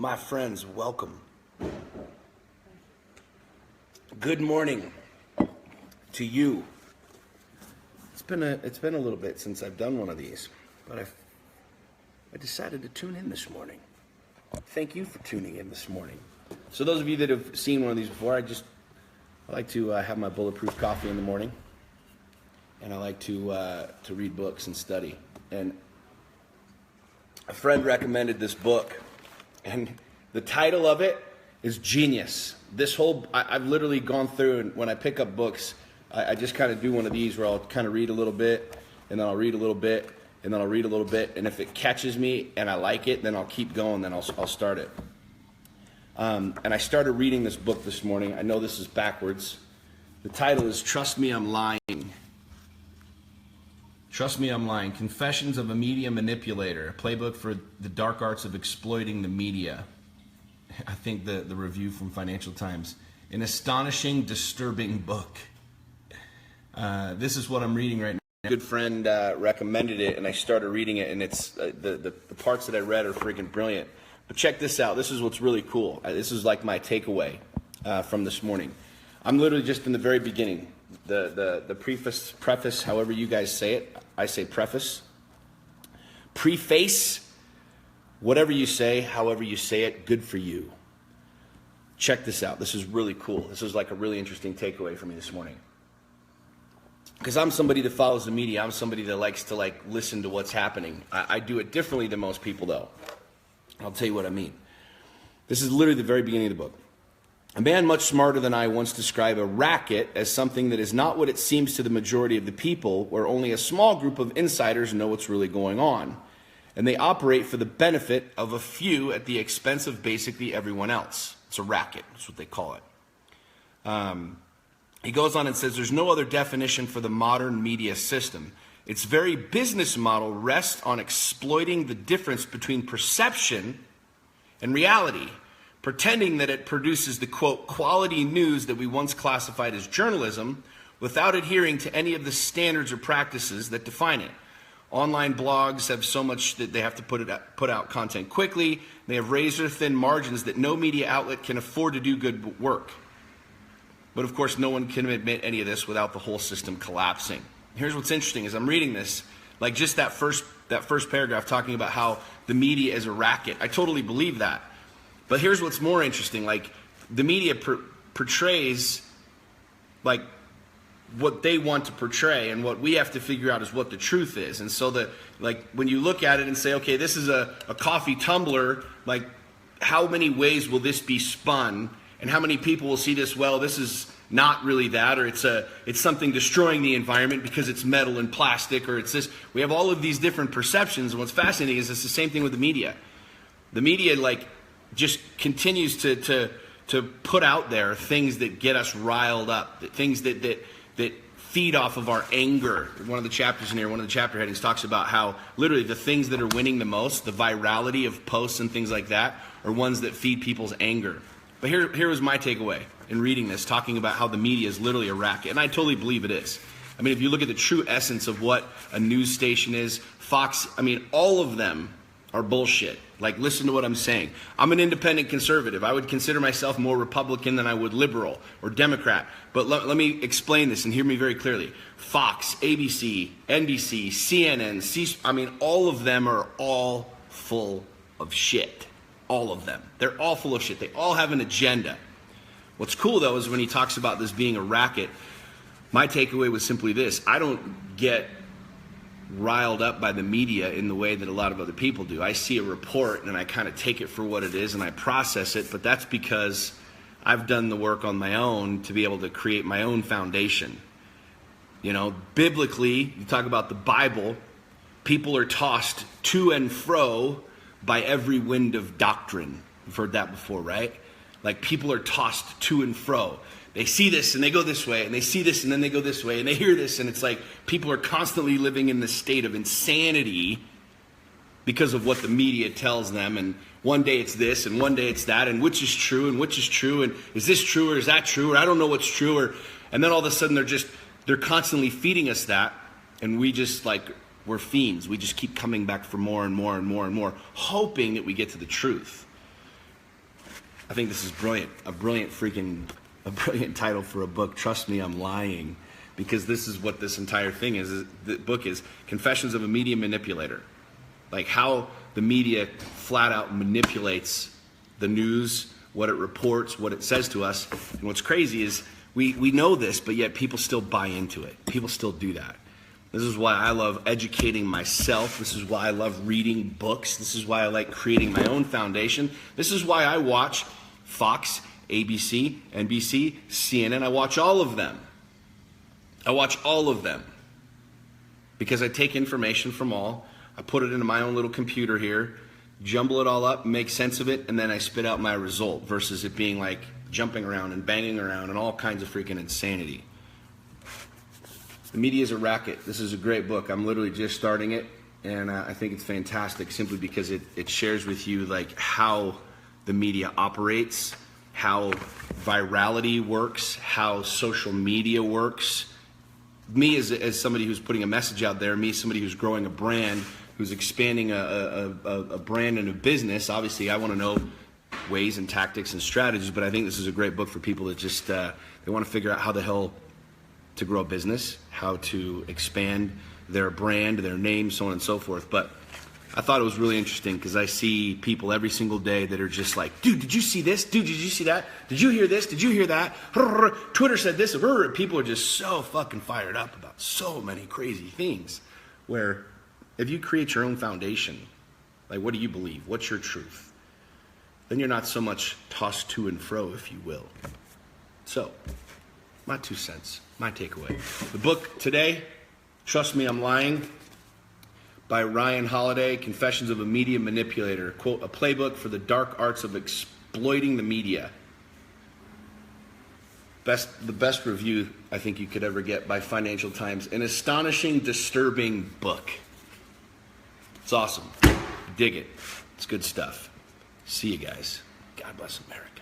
My friends, welcome. Good morning to you. It's been a little bit since I've done one of these, but I decided to tune in this morning. Thank you for tuning in this morning. So those of you that have seen one of these before, I like to have my Bulletproof coffee in the morning, and I like to read books and study. And a friend recommended this book, and the title of it is genius. I've literally gone through, and when I pick up books, I just kind of do one of these where I'll kind of read a little bit, and then I'll read a little bit, and then I'll read a little bit, and if it catches me and I like it, then I'll keep going, then I'll start it. And I started reading this book this morning. I know this is backwards. The title is Trust Me, I'm Lying. Trust Me, I'm Lying. Confessions of a Media Manipulator, a playbook for the dark arts of exploiting the media. I think the review from Financial Times. An astonishing, disturbing book. This is what I'm reading right now. A good friend recommended it, and I started reading it, and it's the parts that I read are freaking brilliant. But check this out. This is what's really cool. This is like my takeaway from this morning. I'm literally just in the very beginning. The preface, however you guys say it. I say preface. Preface, whatever you say, however you say it, good for you. Check this out. This is really cool. This is like a really interesting takeaway for me this morning. Because I'm somebody that follows the media. I'm somebody that likes to listen to what's happening. I do it differently than most people, though. I'll tell you what I mean. This is literally the very beginning of the book. A man much smarter than I once described a racket as something that is not what it seems to the majority of the people, where only a small group of insiders know what's really going on. And they operate for the benefit of a few at the expense of basically everyone else. It's a racket. That's what they call it. He goes on and says, there's no other definition for the modern media system. Its very business model rests on exploiting the difference between perception and reality, pretending that it produces the, quote, quality news that we once classified as journalism without adhering to any of the standards or practices that define it. Online blogs have so much that they have to put out content quickly. They have razor-thin margins that no media outlet can afford to do good work. But of course, no one can admit any of this without the whole system collapsing. Here's what's interesting is I'm reading this, like just that first paragraph talking about how the media is a racket. I totally believe that. But here's what's more interesting, like the media portrays like what they want to portray, and what we have to figure out is what the truth is. And so when you look at it and say, okay, this is a coffee tumbler, like how many ways will this be spun, and how many people will see this, well, this is not really that, or it's something destroying the environment because it's metal and plastic, or it's this. We have all of these different perceptions, and what's fascinating is it's the same thing with the media. The media just continues to put out there things that get us riled up, things that feed off of our anger. One of the chapters in here, one of the chapter headings talks about how literally the things that are winning the most, the virality of posts and things like that, are ones that feed people's anger. But here was my takeaway in reading this, talking about how the media is literally a racket, and I totally believe it is. I mean, if you look at the true essence of what a news station is, Fox, I mean, all of them are bullshit. Like, listen to what I'm saying. I'm an independent conservative. I would consider myself more Republican than I would liberal or Democrat. But let me explain this and hear me very clearly. Fox, ABC, NBC, CNN, all of them are all full of shit. All of them. They're all full of shit. They all have an agenda. What's cool, though, is when he talks about this being a racket, my takeaway was simply this. I don't get riled up by the media in the way that a lot of other people do. I see a report and I kind of take it for what it is and I process it, but that's because I've done the work on my own to be able to create my own foundation. You know, biblically, you talk about the Bible, people are tossed to and fro by every wind of doctrine. You've heard that before, right? Like people are tossed to and fro. They see this and they go this way, and they see this and then they go this way, and they hear this, and it's like people are constantly living in this state of insanity because of what the media tells them. And one day it's this and one day it's that, and which is true and which is true, and is this true or is that true, or I don't know what's true, and then all of a sudden they're constantly feeding us that, and we just we're fiends. We just keep coming back for more and more and more and more, hoping that we get to the truth. I think this is brilliant. A brilliant title for a book. Trust me, I'm lying. Because this is what this entire thing is. The book is Confessions of a Media Manipulator. Like how the media flat out manipulates the news, what it reports, what it says to us. And what's crazy is we know this, but yet people still buy into it. People still do that. This is why I love educating myself. This is why I love reading books. This is why I like creating my own foundation. This is why I watch Fox, ABC, NBC, CNN. I watch all of them. Because I take information from all, I put it into my own little computer here, jumble it all up, make sense of it, and then I spit out my result versus it being like jumping around and banging around and all kinds of freaking insanity. The Media is a Racket. This is a great book. I'm literally just starting it, and I think it's fantastic simply because it shares with you like how the media operates, how virality works, how social media works. Me as somebody who's putting a message out there, me somebody who's growing a brand, who's expanding a brand and a business, obviously I want to know ways and tactics and strategies, but I think this is a great book for people that just, they want to figure out how the hell to grow a business, how to expand their brand, their name, so on and so forth. But I thought it was really interesting because I see people every single day that are just like, dude, did you see this? Dude, did you see that? Did you hear this? Did you hear that? Twitter said this. People are just so fucking fired up about so many crazy things. Where if you create your own foundation, like what do you believe? What's your truth? Then you're not so much tossed to and fro, if you will. So, my 2 cents, my takeaway. The book today, Trust Me, I'm Lying, by Ryan Holiday, Confessions of a Media Manipulator, quote, a playbook for the dark arts of exploiting the media. The best review I think you could ever get by Financial Times. An astonishing, disturbing book. It's awesome. Dig it. It's good stuff. See you guys. God bless America.